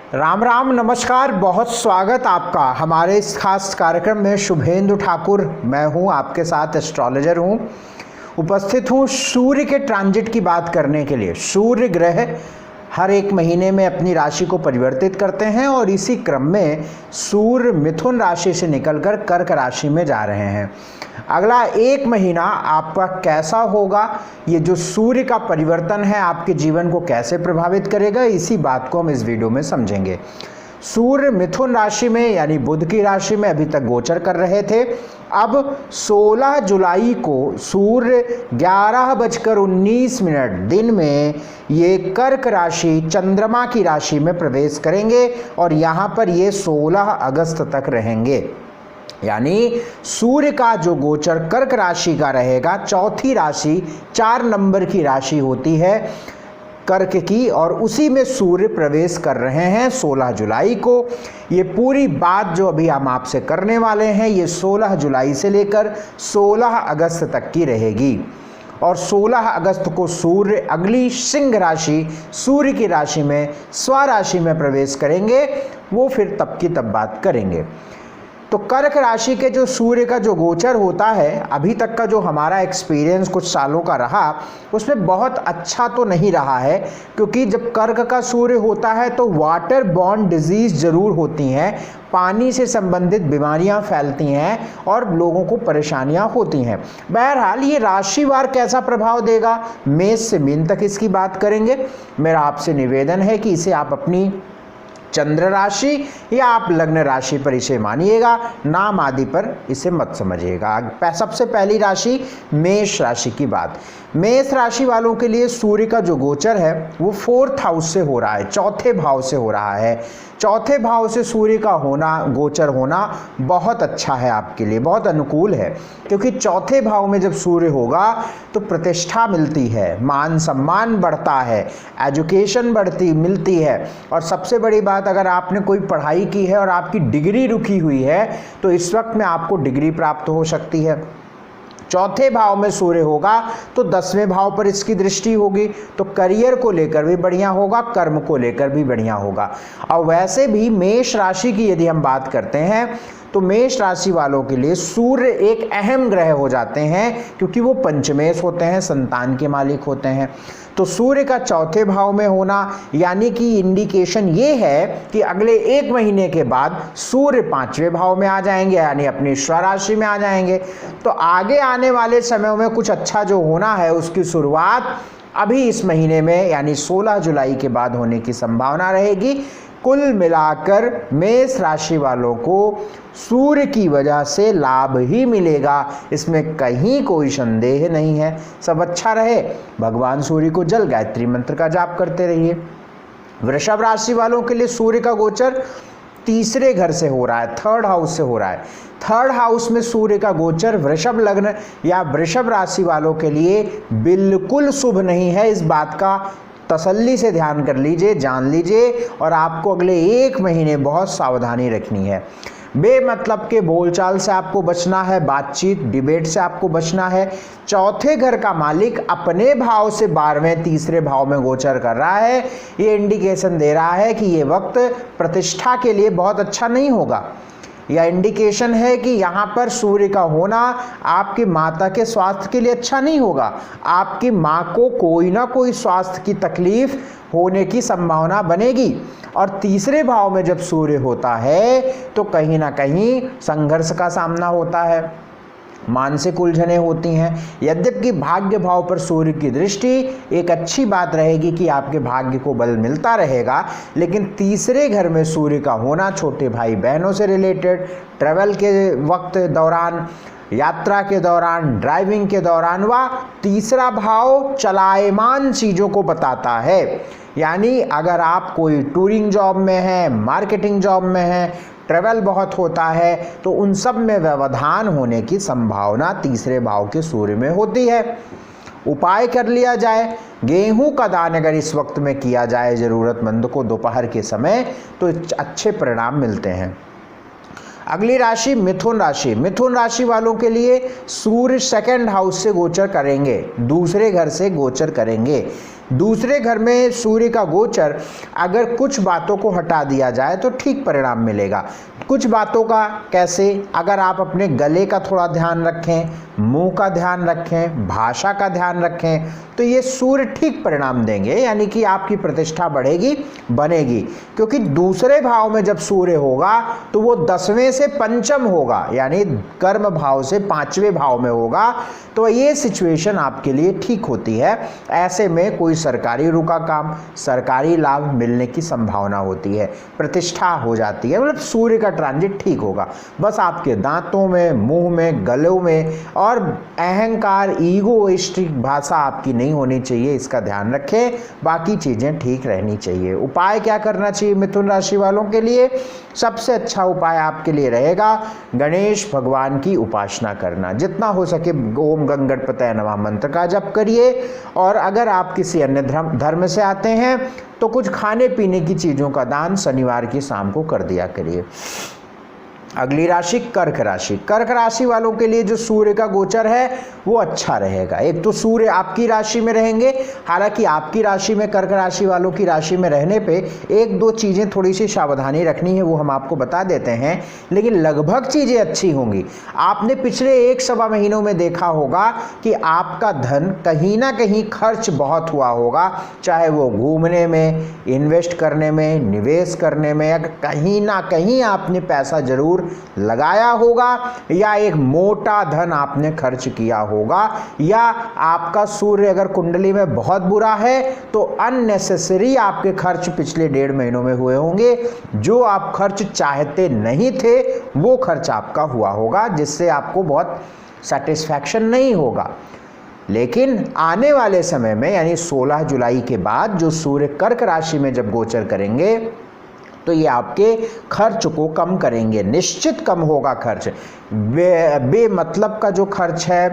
राम राम नमस्कार, बहुत स्वागत आपका हमारे इस खास कार्यक्रम में। शुभेंदु ठाकुर मैं हूं, आपके साथ एस्ट्रोलॉजर हूं। उपस्थित हूं सूर्य के ट्रांजिट की बात करने के लिए। सूर्य ग्रह हर एक महीने में अपनी राशि को परिवर्तित करते हैं और इसी क्रम में सूर्य मिथुन राशि से निकलकर कर्क राशि में जा रहे हैं। अगला एक महीना आपका कैसा होगा, ये जो सूर्य का परिवर्तन है आपके जीवन को कैसे प्रभावित करेगा, इसी बात को हम इस वीडियो में समझेंगे। सूर्य मिथुन राशि में यानी बुध की राशि में अभी तक गोचर कर रहे थे। अब 16 जुलाई को सूर्य 11:19 दिन में ये कर्क राशि चंद्रमा की राशि में प्रवेश करेंगे और यहाँ पर ये 16 अगस्त तक रहेंगे। यानी सूर्य का जो गोचर कर्क राशि का रहेगा, चौथी राशि 4 नंबर की राशि होती है कर्क की, और उसी में सूर्य प्रवेश कर रहे हैं 16 जुलाई को। ये पूरी बात जो अभी हम आपसे करने वाले हैं ये 16 जुलाई से लेकर 16 अगस्त तक की रहेगी। और 16 अगस्त को सूर्य अगली सिंह राशि सूर्य की राशि में स्वराशि में प्रवेश करेंगे, वो फिर तब की तब बात करेंगे। तो कर्क राशि के जो सूर्य का जो गोचर होता है, अभी तक का जो हमारा एक्सपीरियंस कुछ सालों का रहा उसमें बहुत अच्छा तो नहीं रहा है, क्योंकि जब कर्क का सूर्य होता है तो वाटर बॉर्न डिजीज जरूर होती हैं, पानी से संबंधित बीमारियां फैलती हैं और लोगों को परेशानियां होती हैं। बहरहाल ये राशिवार कैसा प्रभाव देगा, मेष से मीन तक इसकी बात करेंगे। मेरा आपसे निवेदन है कि इसे आप अपनी चंद्र राशि या आप लग्न राशि पर इसे मानिएगा, नाम आदि पर इसे मत समझिएगा। सबसे पहली राशि मेष राशि की बात। मेष राशि वालों के लिए सूर्य का जो गोचर है वो 4th हाउस से हो रहा है, चौथे भाव से हो रहा है। चौथे भाव से सूर्य का होना, गोचर होना बहुत अच्छा है आपके लिए, बहुत अनुकूल है, क्योंकि चौथे भाव में जब सूर्य होगा तो प्रतिष्ठा मिलती है, मान सम्मान बढ़ता है, एजुकेशन मिलती है। और सबसे बड़ी बात, अगर आपने कोई पढ़ाई की है और आपकी डिग्री रुकी हुई है तो इस वक्त में आपको डिग्री प्राप्त हो सकती है। चौथे भाव में सूर्य होगा तो 10वें भाव पर इसकी दृष्टि होगी, तो करियर को लेकर भी बढ़िया होगा, कर्म को लेकर भी बढ़िया होगा। और वैसे भी मेष राशि की यदि हम बात करते हैं तो मेष राशि वालों के लिए सूर्य एक अहम ग्रह हो जाते हैं, क्योंकि वो पंचमेश होते हैं, संतान के मालिक होते हैं। तो सूर्य का चौथे भाव में होना यानी कि इंडिकेशन ये है कि अगले एक महीने के बाद सूर्य 5वें भाव में आ जाएंगे, यानी अपनी स्वराशि में आ जाएंगे। तो आगे आने वाले समयों में कुछ अच्छा जो होना है उसकी शुरुआत अभी इस महीने में यानी 16 जुलाई के बाद होने की संभावना रहेगी। कुल मिलाकर मेष राशि वालों को सूर्य की वजह से लाभ ही मिलेगा, इसमें कहीं कोई संदेह नहीं है। सब अच्छा रहे, भगवान सूर्य को जल गायत्री मंत्र का जाप करते रहिए। वृषभ राशि वालों के लिए सूर्य का गोचर तीसरे घर से हो रहा है, 3rd हाउस से हो रहा है। 3rd हाउस में सूर्य का गोचर वृषभ लग्न या वृषभ राशि वालों के लिए बिल्कुल शुभ नहीं है। इस बात का तसल्ली से ध्यान कर लीजिए, जान लीजिए, और आपको अगले एक महीने बहुत सावधानी रखनी है। बेमतलब के बोलचाल से आपको बचना है, बातचीत डिबेट से आपको बचना है। चौथे घर का मालिक अपने भाव से 12वें तीसरे भाव में गोचर कर रहा है, ये इंडिकेशन दे रहा है कि ये वक्त प्रतिष्ठा के लिए बहुत अच्छा नहीं होगा। यह इंडिकेशन है कि यहाँ पर सूर्य का होना आपकी माता के स्वास्थ्य के लिए अच्छा नहीं होगा। आपकी माँ को कोई ना कोई स्वास्थ्य की तकलीफ होने की संभावना बनेगी। और तीसरे भाव में जब सूर्य होता है तो कहीं ना कहीं संघर्ष का सामना होता है, मानसिक उलझनें होती हैं। यद्यपि भाग्य भाव पर सूर्य की दृष्टि एक अच्छी बात रहेगी कि आपके भाग्य को बल मिलता रहेगा, लेकिन तीसरे घर में सूर्य का होना छोटे भाई बहनों से रिलेटेड, ट्रैवल के वक्त दौरान, यात्रा के दौरान, ड्राइविंग के दौरान, व तीसरा भाव चलायमान चीज़ों को बताता है। यानी अगर आप कोई टूरिंग जॉब में हैं, मार्केटिंग जॉब में हैं, ट्रैवल बहुत होता है, तो उन सब में व्यवधान होने की संभावना तीसरे भाव के सूर्य में होती है। उपाय कर लिया जाए, गेहूं का दान अगर इस वक्त में किया जाए ज़रूरतमंद को दोपहर के समय, तो अच्छे परिणाम मिलते हैं। अगली राशि मिथुन राशि। मिथुन राशि वालों के लिए सूर्य 2nd हाउस से गोचर करेंगे, दूसरे घर से गोचर करेंगे। दूसरे घर में सूर्य का गोचर अगर कुछ बातों को हटा दिया जाए तो ठीक परिणाम मिलेगा। कुछ बातों का कैसे, अगर आप अपने गले का थोड़ा ध्यान रखें, मुंह का ध्यान रखें, भाषा का ध्यान रखें, तो ये सूर्य ठीक परिणाम देंगे, यानी कि आपकी प्रतिष्ठा बढ़ेगी, बनेगी। क्योंकि दूसरे भाव में जब सूर्य होगा तो वो 10वें से पंचम होगा, यानी कर्म भाव से 5वें भाव में होगा, तो ये सिचुएशन आपके लिए ठीक होती है। ऐसे में कोई सरकारी रुका काम, सरकारी लाभ मिलने की संभावना होती है, प्रतिष्ठा हो जाती है, मतलब सूर्य का ट्रांजिट ठीक होगा। बस आपके दांतों में, मुंह में, गलों में और अहंकार, ईगोइस्टिक भाषा आपकी नहीं होनी चाहिए, इसका ध्यान रखें। बाकी चीज़ें ठीक रहनी चाहिए। उपाय क्या करना चाहिए मिथुन राशि वालों के लिए? सबसे अच्छा उपाय आपके लिए रहेगा गणेश भगवान की उपासना करना। जितना हो सके ओम गंगणपतये नमः मंत्र का जप करिए। और अगर आप किसी अन्य धर्म से आते हैं तो कुछ खाने पीने की चीज़ों का दान शनिवार की शाम को कर दिया करिए। अगली राशि कर्क राशि। कर्क राशि वालों के लिए जो सूर्य का गोचर है वो अच्छा रहेगा। एक तो सूर्य आपकी राशि में रहेंगे, हालांकि आपकी राशि में, कर्क राशि वालों की राशि में रहने पे एक दो चीज़ें थोड़ी सी सावधानी रखनी है, वो हम आपको बता देते हैं, लेकिन लगभग चीज़ें अच्छी होंगी। आपने पिछले 1-1.25 महीनों में देखा होगा कि आपका धन कहीं ना कहीं खर्च बहुत हुआ होगा, चाहे वो घूमने में, इन्वेस्ट करने में, निवेश करने में, या कहीं ना कहीं आपने पैसा जरूर लगाया होगा, या एक मोटा धन आपने खर्च किया होगा, या आपका सूर्य अगर कुंडली में बहुत बुरा है तो अननेसेसरी आपके खर्च पिछले 1.5 महीनों में हुए होंगे। जो आप खर्च चाहते नहीं थे वो खर्च आपका हुआ होगा, जिससे आपको बहुत सेटिस्फैक्शन नहीं होगा। लेकिन आने वाले समय में, यानी 16 जुलाई के बाद जो सूर्य कर्क राशि में जब गोचर करेंगे तो ये आपके खर्च को कम करेंगे, निश्चित कम होगा खर्च। बेमतलब का जो खर्च है,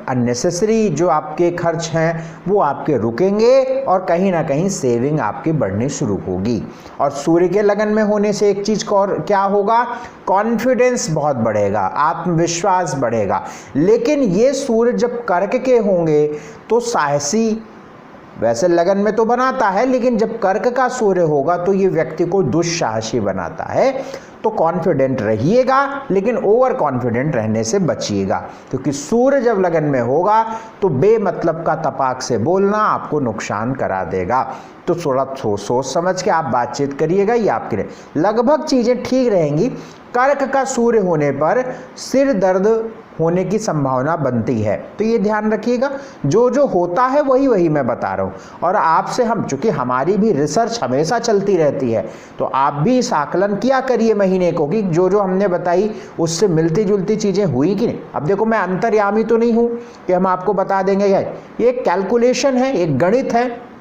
अननेसेसरी जो आपके खर्च हैं वो आपके रुकेंगे, और कहीं ना कहीं सेविंग आपकी बढ़नी शुरू होगी। और सूर्य के लगन में होने से एक चीज़ को और क्या होगा, कॉन्फिडेंस बहुत बढ़ेगा, आत्मविश्वास बढ़ेगा। लेकिन ये सूर्य जब कर्क के होंगे तो साहसी, वैसे लगन में तो बनाता है, लेकिन जब कर्क का सूर्य होगा तो ये व्यक्ति को दुस्साहसी बनाता है। तो कॉन्फिडेंट रहिएगा, लेकिन ओवर कॉन्फिडेंट रहने से बचिएगा, क्योंकि सूर्य जब लगन में होगा तो बेमतलब का तपाक से बोलना आपको नुकसान करा देगा। तो थोड़ा सोच समझ के आप बातचीत करिएगा, ये आपके लिए लगभग चीज़ें ठीक रहेंगी। कर्क का सूर्य होने पर सिर दर्द होने की संभावना बनती है, तो ये ध्यान रखिएगा। जो जो होता है वही वही मैं बता रहा हूँ, और आपसे हम, चूँकि हमारी भी रिसर्च हमेशा चलती रहती है, तो आप भी इस आकलन किया करिए महीने को कि जो जो हमने बताई उससे मिलती जुलती चीज़ें हुई कि नहीं। अब देखो, मैं अंतर्यामी तो नहीं हूँ कि हम आपको बता देंगे, ये एक कैलकुलेशन है, एक गणित है,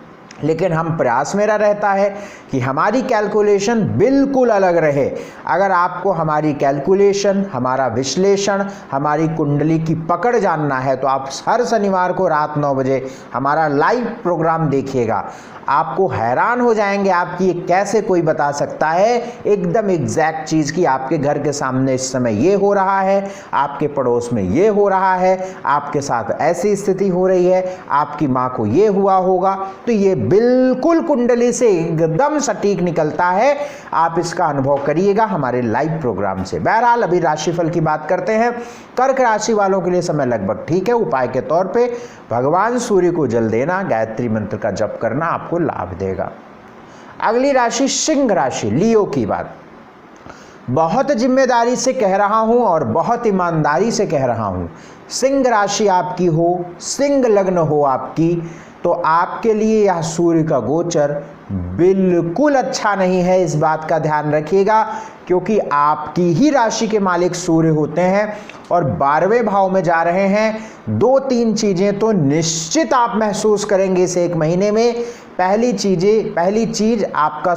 लेकिन हम प्रयास मेरा रहता है कि हमारी कैलकुलेशन बिल्कुल अलग रहे। अगर आपको हमारी कैलकुलेशन, हमारा विश्लेषण, हमारी कुंडली की पकड़ जानना है तो आप हर शनिवार को रात 9 बजे हमारा लाइव प्रोग्राम देखिएगा। आपको हैरान हो जाएंगे आपकी ये कैसे कोई बता सकता है एकदम एग्जैक्ट चीज़ की, आपके घर के सामने इस समय ये हो रहा है, आपके पड़ोस में ये हो रहा है, आपके साथ ऐसी स्थिति हो रही है, आपकी माँ को ये हुआ होगा। तो ये बिल्कुल कुंडली से एकदम सटीक निकलता है। आप इसका अनुभव करिएगा हमारे लाइव प्रोग्राम से। बहरहाल अभी राशिफल की बात करते हैं। कर्क राशि वालों के लिए समय लगभग ठीक है। उपाय के तौर पे भगवान सूर्य को जल देना, गायत्री मंत्र का जप करना आपको लाभ देगा। अगली राशि सिंह राशि, लियो की बात। बहुत जिम्मेदारी से कह रहा हूं और बहुत ईमानदारी से कह रहा हूं, सिंह राशि आपकी हो, सिंह लग्न हो आपकी, तो आपके लिए यह सूर्य का गोचर बिल्कुल अच्छा नहीं है। इस बात का ध्यान रखिएगा, क्योंकि आपकी ही राशि के मालिक सूर्य होते हैं और 12वें भाव में जा रहे हैं। 2-3 चीज़ें तो निश्चित आप महसूस करेंगे इस 1 महीने में। पहली चीज़ आपका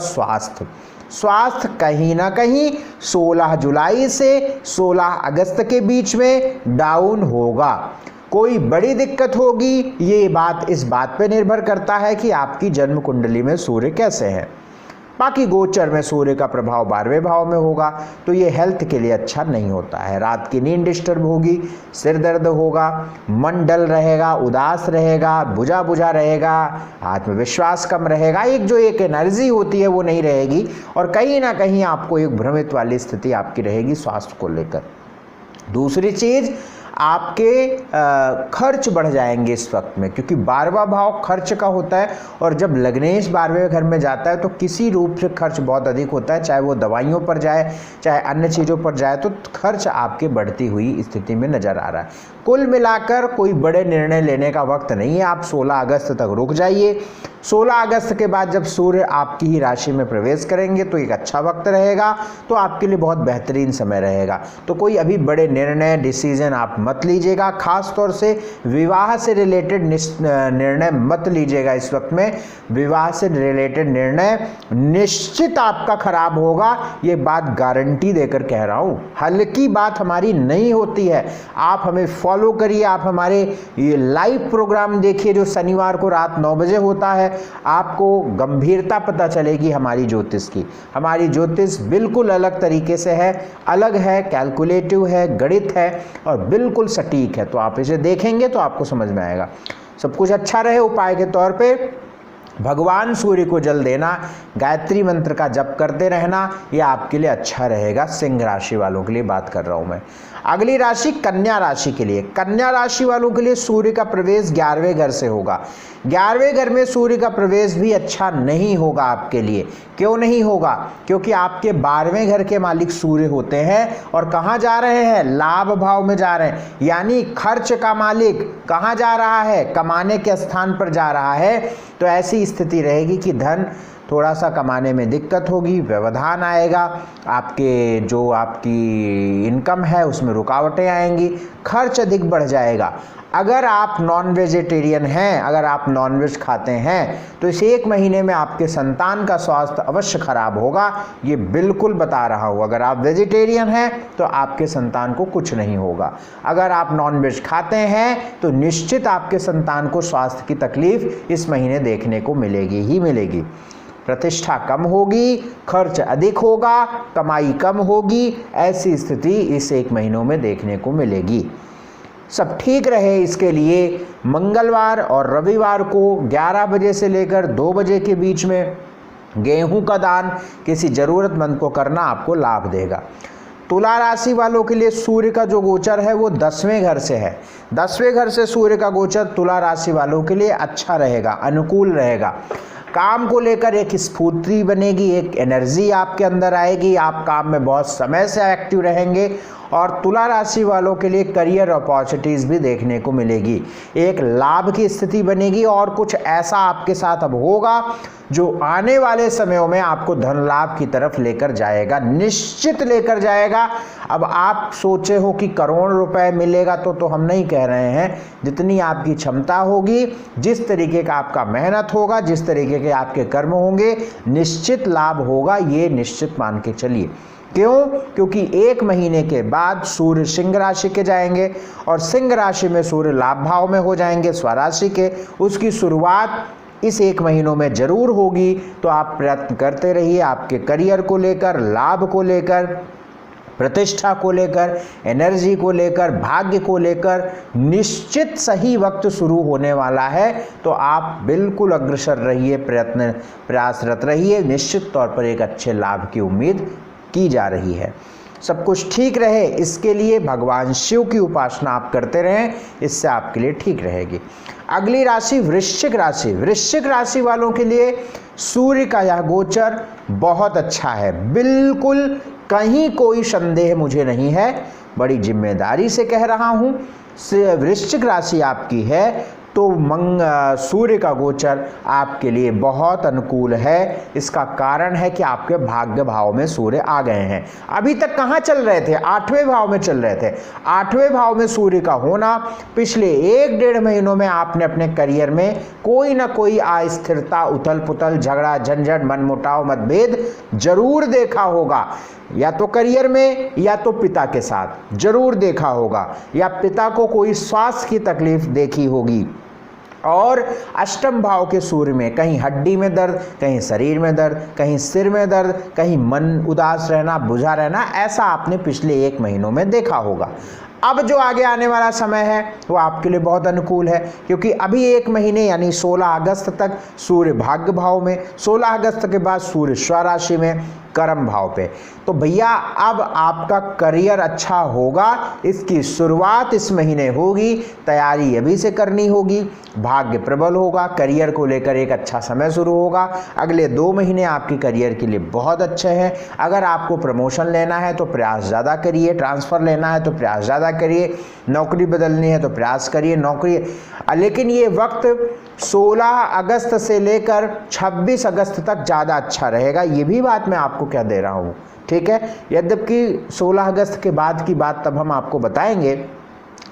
स्वास्थ्य कहीं ना कहीं 16 जुलाई से 16 अगस्त के बीच में डाउन होगा। कोई बड़ी दिक्कत होगी, ये बात इस बात पे निर्भर करता है कि आपकी जन्म कुंडली में सूर्य कैसे है। बाकी गोचर में सूर्य का प्रभाव 12वें भाव में होगा, तो ये हेल्थ के लिए अच्छा नहीं होता है। रात की नींद डिस्टर्ब होगी, सिर दर्द होगा, मन डल रहेगा, उदास रहेगा, बुझा बुझा रहेगा, आत्मविश्वास कम रहेगा, एक एनर्जी होती है वो नहीं रहेगी, और कहीं ना कहीं आपको एक भ्रमित वाली स्थिति आपकी रहेगी स्वास्थ्य को लेकर। दूसरी चीज़, आपके खर्च बढ़ जाएंगे इस वक्त में, क्योंकि 12वां भाव खर्च का होता है, और जब लग्नेश 12वें घर में जाता है तो किसी रूप से खर्च बहुत अधिक होता है, चाहे वो दवाइयों पर जाए चाहे अन्य चीज़ों पर जाए, तो खर्च आपके बढ़ती हुई स्थिति में नज़र आ रहा है। कुल मिलाकर कोई बड़े निर्णय लेने का वक्त नहीं है, आप 16 अगस्त तक रुक जाइए। 16 अगस्त के बाद जब सूर्य आपकी ही राशि में प्रवेश करेंगे तो एक अच्छा वक्त रहेगा, तो आपके लिए बहुत बेहतरीन समय रहेगा। तो कोई अभी बड़े निर्णय डिसीजन आप मत लीजिएगा, खास तौर से विवाह से रिलेटेड निर्णय मत लीजिएगा इस वक्त में। विवाह से रिलेटेड निर्णय निश्चित आपका खराब होगा, ये बात गारंटी देकर कह रहा हूँ। हल्की बात हमारी नहीं होती है, आप हमें फॉलो करिए, आप हमारे ये लाइव प्रोग्राम देखिए जो शनिवार को रात 9 बजे होता है, आपको गंभीरता पता चलेगी हमारी ज्योतिष की। हमारी ज्योतिष बिल्कुल अलग तरीके से है, अलग है, कैलकुलेटिव है, गणित है और बिल्कुल सटीक है। तो आप इसे देखेंगे तो आपको समझ में आएगा। सब कुछ अच्छा रहे, उपाय के तौर पे भगवान सूर्य को जल देना, गायत्री मंत्र का जप करते रहना, ये आपके लिए अच्छा रहेगा। सिंह राशि वालों के लिए बात कर रहा हूं मैं। अगली राशि कन्या राशि के लिए। कन्या राशि वालों के लिए सूर्य का प्रवेश 11वें घर से होगा। 11वें घर में सूर्य का प्रवेश भी अच्छा नहीं होगा आपके लिए। क्यों नहीं होगा? क्योंकि आपके 12वें घर के मालिक सूर्य होते हैं और कहाँ जा रहे हैं? लाभ भाव में जा रहे हैं। यानी खर्च का मालिक कहाँ जा रहा है? कमाने के स्थान पर जा रहा है। तो ऐसी स्थिति रहेगी कि धन थोड़ा सा कमाने में दिक्कत होगी, व्यवधान आएगा, आपके जो आपकी इनकम है उसमें रुकावटें आएंगी, खर्च अधिक बढ़ जाएगा। अगर आप नॉन वेजिटेरियन हैं, अगर आप नॉन वेज खाते हैं, तो इस 1 महीने में आपके संतान का स्वास्थ्य अवश्य खराब होगा, ये बिल्कुल बता रहा हूँ। अगर आप वेजिटेरियन हैं तो आपके संतान को कुछ नहीं होगा। अगर आप नॉन वेज खाते हैं तो निश्चित आपके संतान को स्वास्थ्य की तकलीफ इस महीने देखने को मिलेगी ही मिलेगी। प्रतिष्ठा कम होगी, खर्च अधिक होगा, कमाई कम होगी, ऐसी स्थिति इस 1 महीनों में देखने को मिलेगी। सब ठीक रहे इसके लिए मंगलवार और रविवार को 11 बजे से लेकर 2 बजे के बीच में गेहूं का दान किसी ज़रूरतमंद को करना आपको लाभ देगा। तुला राशि वालों के लिए सूर्य का जो गोचर है वो 10वें घर से है। 10वें घर से सूर्य का गोचर तुला राशि वालों के लिए अच्छा रहेगा, अनुकूल रहेगा। काम को लेकर एक स्फूर्ति बनेगी, एक एनर्जी आपके अंदर आएगी, आप काम में बहुत समय से एक्टिव रहेंगे और तुला राशि वालों के लिए करियर अपॉर्चुनिटीज भी देखने को मिलेगी। एक लाभ की स्थिति बनेगी और कुछ ऐसा आपके साथ अब होगा जो आने वाले समयों में आपको धन लाभ की तरफ लेकर जाएगा, निश्चित लेकर जाएगा। अब आप सोचे हो कि करोड़ रुपए मिलेगा तो हम नहीं कह रहे हैं। जितनी आपकी क्षमता होगी, जिस तरीके का आपका मेहनत होगा, जिस तरीके के आपके कर्म होंगे, निश्चित लाभ होगा, ये निश्चित मान के चलिए। क्यों? क्योंकि 1 महीने के बाद सूर्य सिंह राशि के जाएंगे और सिंह राशि में सूर्य लाभ भाव में हो जाएंगे स्वराशि के। उसकी शुरुआत इस 1 महीनों में जरूर होगी। तो आप प्रयत्न करते रहिए, आपके करियर को लेकर, लाभ को लेकर, प्रतिष्ठा को लेकर, एनर्जी को लेकर, भाग्य को लेकर निश्चित सही वक्त शुरू होने वाला है। तो आप बिल्कुल अग्रसर रहिए, प्रयासरत रहिए। निश्चित तौर पर एक अच्छे लाभ की उम्मीद की जा रही है। सब कुछ ठीक रहे इसके लिए भगवान शिव की उपासना आप करते रहें, इससे आपके लिए ठीक रहेगी। अगली राशि वृश्चिक राशि। वृश्चिक राशि वालों के लिए सूर्य का यह गोचर बहुत अच्छा है, बिल्कुल कहीं कोई संदेह मुझे नहीं है, बड़ी जिम्मेदारी से कह रहा हूँ। वृश्चिक राशि आपकी है तो सूर्य का गोचर आपके लिए बहुत अनुकूल है। इसका कारण है कि आपके भाग्य भाव में सूर्य आ गए हैं। अभी तक कहाँ चल रहे थे? 8वें भाव में चल रहे थे। 8वें भाव में सूर्य का होना, पिछले 1-1.5 महीनों में आपने अपने करियर में कोई ना कोई अस्थिरता, उथल पुथल, झगड़ा झंझट, मनमुटाव, मतभेद जरूर देखा होगा। या तो करियर में या तो पिता के साथ जरूर देखा होगा, या पिता को कोई स्वास्थ्य की तकलीफ देखी होगी। और अष्टम भाव के सूर्य में कहीं हड्डी में दर्द, कहीं शरीर में दर्द, कहीं सिर में दर्द, कहीं मन उदास रहना, बुझा रहना, ऐसा आपने पिछले 1 महीनों में देखा होगा। अब जो आगे आने वाला समय है वो आपके लिए बहुत अनुकूल है, क्योंकि अभी 1 महीने यानी 16 अगस्त तक सूर्य भाग्य भाव में, 16 अगस्त के बाद सूर्य स्वराशि में, कर्म भाव पे। तो भैया अब आपका करियर अच्छा होगा, इसकी शुरुआत इस महीने होगी, तैयारी अभी से करनी होगी, भाग्य प्रबल होगा, करियर को लेकर एक अच्छा समय शुरू होगा। अगले 2 महीने आपके करियर के लिए बहुत अच्छे हैं। अगर आपको प्रमोशन लेना है तो प्रयास ज़्यादा करिए, ट्रांसफ़र लेना है तो प्रयास ज़्यादा करिए, नौकरी बदलनी है तो प्रयास करिए नौकरी। लेकिन ये वक्त 16 अगस्त से लेकर 26 अगस्त तक ज़्यादा अच्छा रहेगा, ये भी बात मैं आपको कह दे रहा हूँ, ठीक है। यद्यपि 16 अगस्त के बाद की बात तब हम आपको बताएंगे,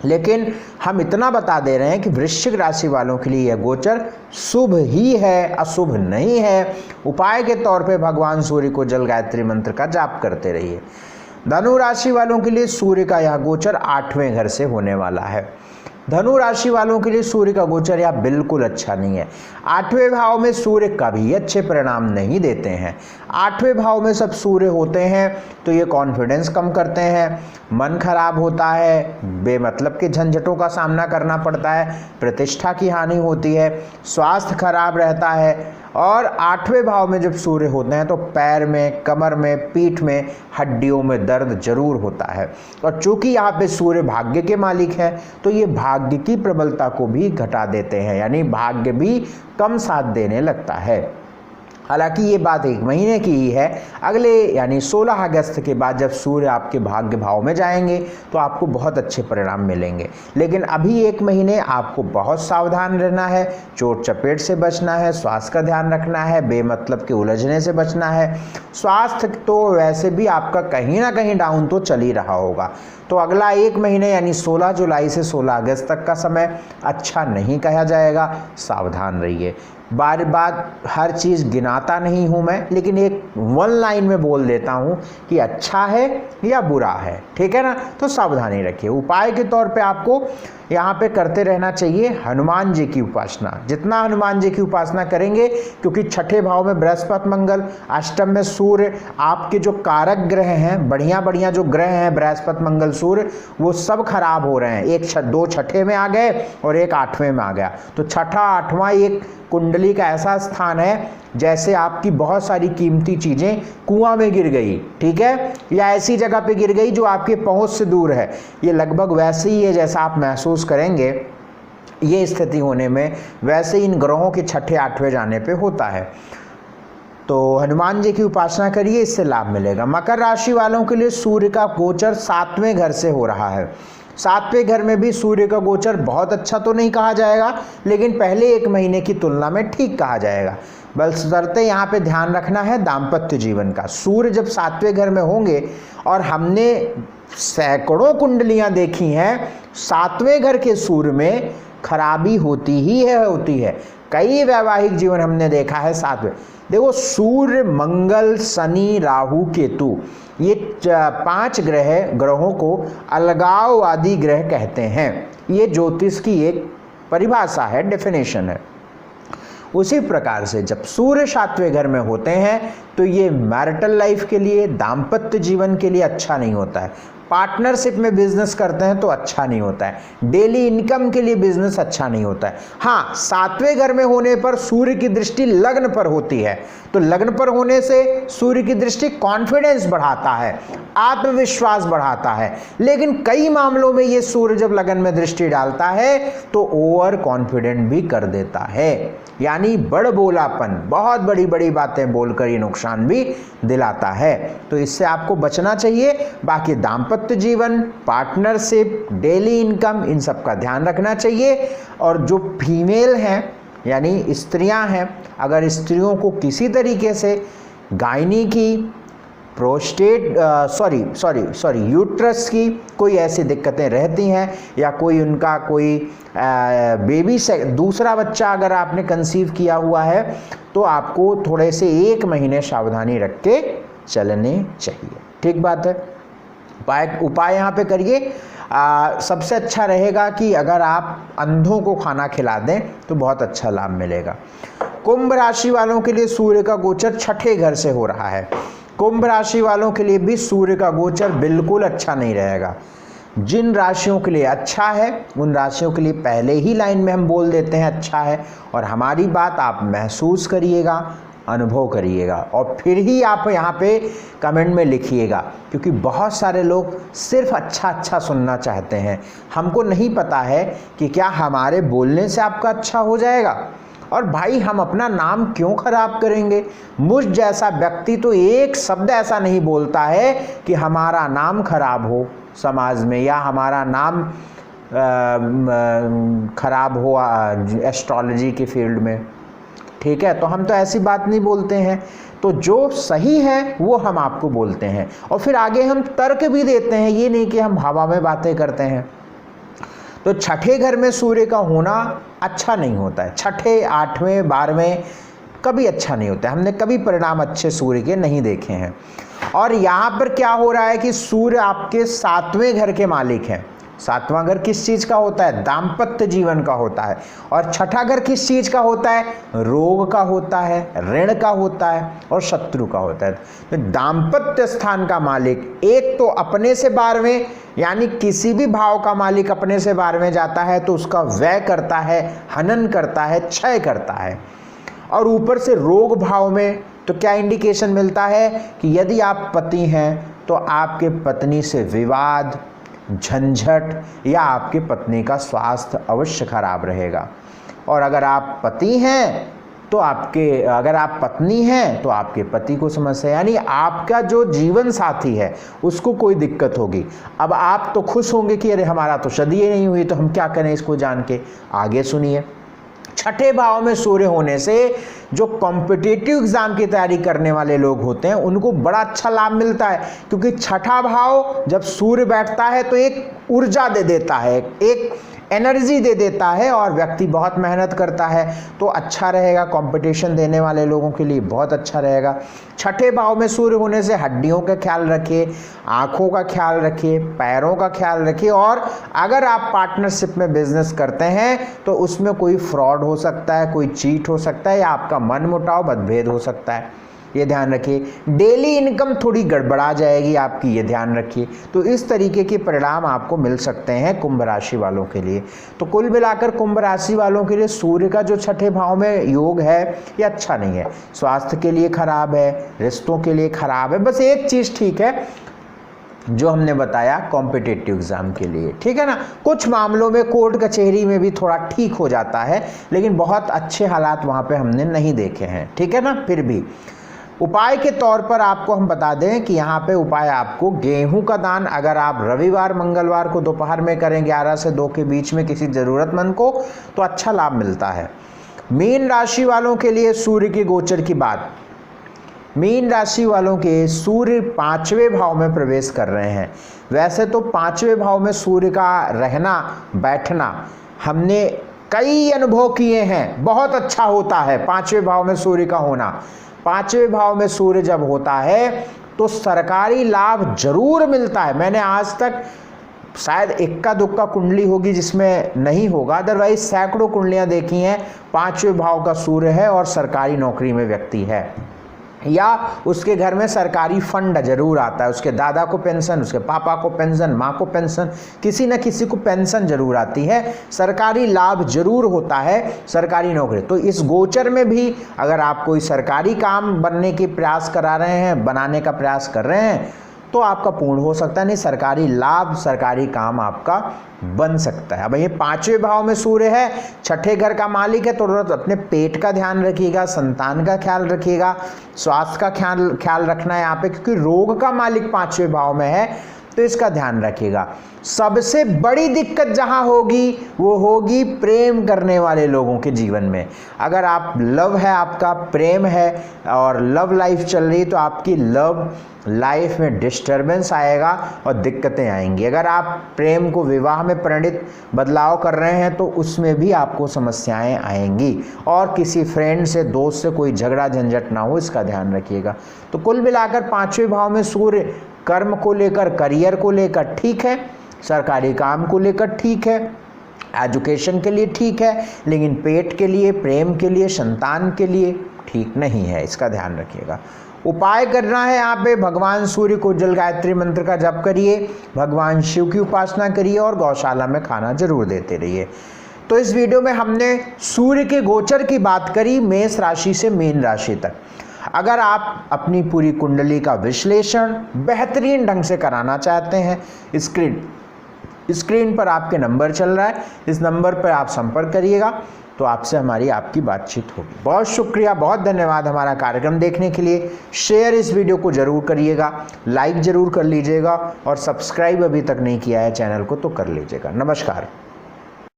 लेकिन हम इतना बता दे रहे हैं कि वृश्चिक राशि वालों के लिए यह गोचर शुभ ही है, अशुभ नहीं है। उपाय के तौर पे भगवान सूर्य को जल गायत्री मंत्र का जाप करते रहिए। धनु राशि वालों के लिए सूर्य का यह गोचर 8वें घर से होने वाला है। धनु राशि वालों के लिए सूर्य का गोचर यह बिल्कुल अच्छा नहीं है। 8वें भाव में सूर्य कभी अच्छे परिणाम नहीं देते हैं। 8वें भाव में सब सूर्य होते हैं तो ये कॉन्फिडेंस कम करते हैं, मन खराब होता है, बेमतलब के झंझटों का सामना करना पड़ता है, प्रतिष्ठा की हानि होती है, स्वास्थ्य खराब रहता है। और 8वें भाव में जब सूर्य होते हैं तो पैर में, कमर में, पीठ में, हड्डियों में दर्द जरूर होता है। और चूंकि यहाँ पे सूर्य भाग्य के मालिक हैं तो ये भाग्य की प्रबलता को भी घटा देते हैं, यानी भाग्य भी कम साथ देने लगता है। हालांकि ये बात 1 महीने की ही है। अगले यानी 16 अगस्त के बाद जब सूर्य आपके भाग्य भाव में जाएंगे तो आपको बहुत अच्छे परिणाम मिलेंगे। लेकिन अभी 1 महीने आपको बहुत सावधान रहना है, चोट चपेट से बचना है, स्वास्थ्य का ध्यान रखना है, बेमतलब के उलझने से बचना है। स्वास्थ्य तो वैसे भी आपका कहीं ना कहीं डाउन तो चल ही रहा होगा। तो अगला 1 महीने यानी 16 जुलाई से 16 अगस्त तक का समय अच्छा नहीं कहा जाएगा, सावधान रहिए। बार बार हर चीज़ गिनाता नहीं हूँ मैं, लेकिन एक 1 लाइन में बोल देता हूँ कि अच्छा है या बुरा है, ठीक है ना। तो सावधानी रखिए। उपाय के तौर पे आपको यहाँ पे करते रहना चाहिए हनुमान जी की उपासना। जितना हनुमान जी की उपासना करेंगे, क्योंकि 6ठे भाव में बृहस्पति मंगल, अष्टम में सूर्य, आपके जो कारक ग्रह हैं, बढ़िया बढ़िया जो ग्रह हैं बृहस्पति मंगल सूर्य, वो सब खराब हो रहे हैं। एक 2 छठे में आ गए और एक 8वें में आ गया। तो 6ठा 8वां एक कुंडली का ऐसा स्थान है जैसे आपकी बहुत सारी कीमती चीज़ें कुआं में गिर गई, ठीक है, या ऐसी जगह पे गिर गई जो आपके पहुंच से दूर है। ये लगभग वैसे ही है जैसा आप महसूस करेंगे ये स्थिति होने में, वैसे इन ग्रहों के 6ठे 8वें जाने पे होता है। तो हनुमान जी की उपासना करिए, इससे लाभ मिलेगा। मकर राशि वालों के लिए सूर्य का गोचर 7वें घर से हो रहा है। 7वें घर में भी सूर्य का गोचर बहुत अच्छा तो नहीं कहा जाएगा, लेकिन पहले 1 महीने की तुलना में ठीक कहा जाएगा। बशर्ते यहाँ पे ध्यान रखना है दाम्पत्य जीवन का। सूर्य जब 7वें घर में होंगे, और हमने सैकड़ों कुंडलियाँ देखी हैं, 7वें घर के सूर्य में खराबी होती है। कई वैवाहिक जीवन हमने देखा है 7वें। देखो, सूर्य, मंगल, शनि, राहु, केतु, ये 5 ग्रहों को अलगाववादी ग्रह कहते हैं। ये ज्योतिष की एक परिभाषा है, डेफिनेशन है। उसी प्रकार से जब सूर्य 7वें घर में होते हैं तो ये मैरिटल लाइफ के लिए, दाम्पत्य जीवन के लिए अच्छा नहीं होता है। पार्टनरशिप में बिजनेस करते हैं तो अच्छा नहीं होता है। डेली इनकम के लिए बिजनेस अच्छा नहीं होता है। हाँ, 7वें घर में होने पर सूर्य की दृष्टि लग्न पर होती है, तो लग्न पर होने से सूर्य की दृष्टि कॉन्फिडेंस बढ़ाता है, आत्मविश्वास बढ़ाता है। लेकिन कई मामलों में ये सूर्य जब लगन में दृष्टि डालता है तो ओवर कॉन्फिडेंट भी कर देता है, यानी बड़बोलापन, बहुत बड़ी बड़ी बातें बोलकर ये नुकसान भी दिलाता है। तो इससे आपको बचना चाहिए। बाकी दाम्पत्य जीवन, पार्टनरशिप, डेली इनकम, इन सब का ध्यान रखना चाहिए। और जो फीमेल हैं यानी स्त्रियां हैं, अगर स्त्रियों को किसी तरीके से गायनी की, प्रोस्टेट यूट्रस की कोई ऐसी दिक्कतें रहती हैं, या कोई उनका कोई बेबी से दूसरा बच्चा अगर आपने कंसीव किया हुआ है, तो आपको थोड़े से 1 महीने सावधानी रख के चलने चाहिए। ठीक बात है। उपाय यहाँ पे करिए। सबसे अच्छा रहेगा कि अगर आप अंधों को खाना खिला दें तो बहुत अच्छा लाभ मिलेगा। कुंभ राशि वालों के लिए सूर्य का गोचर छठे घर से हो रहा है। कुंभ राशि वालों के लिए भी सूर्य का गोचर बिल्कुल अच्छा नहीं रहेगा। जिन राशियों के लिए अच्छा है उन राशियों के लिए पहले ही लाइन में हम बोल देते हैं अच्छा है, और हमारी बात आप महसूस करिएगा, अनुभव करिएगा, और फिर ही आप यहाँ पे कमेंट में लिखिएगा, क्योंकि बहुत सारे लोग सिर्फ अच्छा अच्छा सुनना चाहते हैं। हमको नहीं पता है कि क्या हमारे बोलने से आपका अच्छा हो जाएगा, और भाई हम अपना नाम क्यों खराब करेंगे। मुझ जैसा व्यक्ति तो एक शब्द ऐसा नहीं बोलता है कि हमारा नाम खराब हो समाज में, या हमारा नाम खराब हो एस्ट्रोलॉजी के फील्ड में, ठीक है। तो हम तो ऐसी बात नहीं बोलते हैं। तो जो सही है वो हम आपको बोलते हैं, और फिर आगे हम तर्क भी देते हैं, ये नहीं कि हम हवा में बातें करते हैं। तो छठे घर में सूर्य का होना अच्छा नहीं होता है। छठे, 8वें, 12वें कभी अच्छा नहीं होता है। हमने कभी परिणाम अच्छे सूर्य के नहीं देखे हैं। और यहाँ पर क्या हो रहा है कि सूर्य आपके 7वें घर के मालिक हैं। 7वां घर किस चीज़ का होता है? दाम्पत्य जीवन का होता है। और छठा घर किस चीज़ का होता है? रोग का होता है, ऋण का होता है, और शत्रु का होता है। तो दाम्पत्य स्थान का मालिक एक तो अपने से 12वें, यानी किसी भी भाव का मालिक अपने से 12वें जाता है तो उसका व्यय करता है, हनन करता है, क्षय करता है। और ऊपर से रोग भाव में तो क्या इंडिकेशन मिलता है कि यदि आप पति हैं तो आपके पत्नी से विवाद, झंझट, या आपके पत्नी का स्वास्थ्य अवश्य खराब रहेगा। और अगर आप पति हैं तो अगर आप पत्नी हैं तो आपके पति को समस्या, यानी आपका जो जीवन साथी है उसको कोई दिक्कत होगी। अब आप तो खुश होंगे कि अरे हमारा तो शादी ही नहीं हुई, तो हम क्या करें इसको जान के। आगे सुनिए। छठे भाव में सूर्य होने से जो कॉम्पिटिटिव एग्जाम की तैयारी करने वाले लोग होते हैं उनको बड़ा अच्छा लाभ मिलता है, क्योंकि छठा भाव जब सूर्य बैठता है तो एक ऊर्जा दे देता है, एक एनर्जी दे देता है, और व्यक्ति बहुत मेहनत करता है तो अच्छा रहेगा। कंपटीशन देने वाले लोगों के लिए बहुत अच्छा रहेगा। छठे भाव में सूर्य होने से हड्डियों का ख्याल रखिए, आँखों का ख्याल रखिए, पैरों का ख्याल रखिए, और अगर आप पार्टनरशिप में बिजनेस करते हैं तो उसमें कोई फ्रॉड हो सकता है, कोई चीट हो सकता है, या आपका मनमुटाव, मतभेद हो सकता है, ये ध्यान रखिए। डेली इनकम थोड़ी गड़बड़ा जाएगी आपकी, ये ध्यान रखिए। तो इस तरीके के परिणाम आपको मिल सकते हैं कुंभ राशि वालों के लिए। तो कुल मिलाकर कुंभ राशि वालों के लिए सूर्य का जो छठे भाव में योग है ये अच्छा नहीं है। स्वास्थ्य के लिए खराब है, रिश्तों के लिए खराब है। बस एक चीज़ ठीक है जो हमने बताया, कॉम्पिटिटिव एग्जाम के लिए, ठीक है ना। कुछ मामलों में कोर्ट कचहरी में भी थोड़ा ठीक हो जाता है, लेकिन बहुत अच्छे हालात वहाँ पे हमने नहीं देखे हैं, ठीक है ना। फिर भी उपाय के तौर पर आपको हम बता दें कि यहाँ पे उपाय आपको गेहूं का दान अगर आप रविवार मंगलवार को दोपहर में करें 11 से 2 के बीच में किसी ज़रूरतमंद को, तो अच्छा लाभ मिलता है। मीन राशि वालों के लिए सूर्य के गोचर की बात। मीन राशि वालों के सूर्य 5वें भाव में प्रवेश कर रहे हैं। वैसे तो 5वें भाव में सूर्य का रहना, बैठना हमने कई अनुभव किए हैं, बहुत अच्छा होता है 5वें भाव में सूर्य का होना। 5वें भाव में सूर्य जब होता है तो सरकारी लाभ जरूर मिलता है। मैंने आज तक शायद इक्का दुक्का कुंडली होगी जिसमें नहीं होगा, अदरवाइज सैकड़ों कुंडलियां देखी हैं 5वें भाव का सूर्य है और सरकारी नौकरी में व्यक्ति है, या उसके घर में सरकारी फंड जरूर आता है। उसके दादा को पेंशन, उसके पापा को पेंशन, माँ को पेंशन, किसी न किसी को पेंशन जरूर आती है, सरकारी लाभ जरूर होता है, सरकारी नौकरी। तो इस गोचर में भी अगर आप कोई सरकारी काम बनने की प्रयास करा रहे हैं, बनाने का प्रयास कर रहे हैं, तो आपका पूर्ण हो सकता है। नहीं, सरकारी लाभ, सरकारी काम आपका बन सकता है। अब ये 5वें भाव में सूर्य है, छठे घर का मालिक है, तो अपने पेट का ध्यान रखिएगा, संतान का ख्याल रखिएगा, स्वास्थ्य का ख्याल रखना है यहाँ पे, क्योंकि रोग का मालिक 5वें भाव में है, तो इसका ध्यान रखिएगा। सबसे बड़ी दिक्कत जहां होगी वो होगी प्रेम करने वाले लोगों के जीवन में। अगर आप लव है, आपका प्रेम है और लव लाइफ चल रही, तो आपकी लव लाइफ में डिस्टरबेंस आएगा और दिक्कतें आएंगी। अगर आप प्रेम को विवाह में परिणित बदलाव कर रहे हैं तो उसमें भी आपको समस्याएं आएंगी, और किसी फ्रेंड से, दोस्त से कोई झगड़ा झंझट ना हो, इसका ध्यान रखिएगा। तो कुल मिलाकर 5वें भाव में सूर्य कर्म को लेकर, करियर को लेकर ठीक है, सरकारी काम को लेकर ठीक है, एजुकेशन के लिए ठीक है, लेकिन पेट के लिए, प्रेम के लिए, संतान के लिए ठीक नहीं है, इसका ध्यान रखिएगा। उपाय करना है यहाँ पे, भगवान सूर्य को जल गायत्री मंत्र का जप करिए, भगवान शिव की उपासना करिए और गौशाला में खाना जरूर देते रहिए। तो इस वीडियो में हमने सूर्य के गोचर की बात करी मेष राशि से मीन राशि तक। अगर आप अपनी पूरी कुंडली का विश्लेषण बेहतरीन ढंग से कराना चाहते हैं, स्क्रीन पर आपके नंबर चल रहा है, इस नंबर पर आप संपर्क करिएगा तो आपसे आपकी बातचीत होगी। बहुत शुक्रिया, बहुत धन्यवाद हमारा कार्यक्रम देखने के लिए। शेयर इस वीडियो को जरूर करिएगा, लाइक जरूर कर लीजिएगा और सब्सक्राइब अभी तक नहीं किया है चैनल को तो कर लीजिएगा। नमस्कार।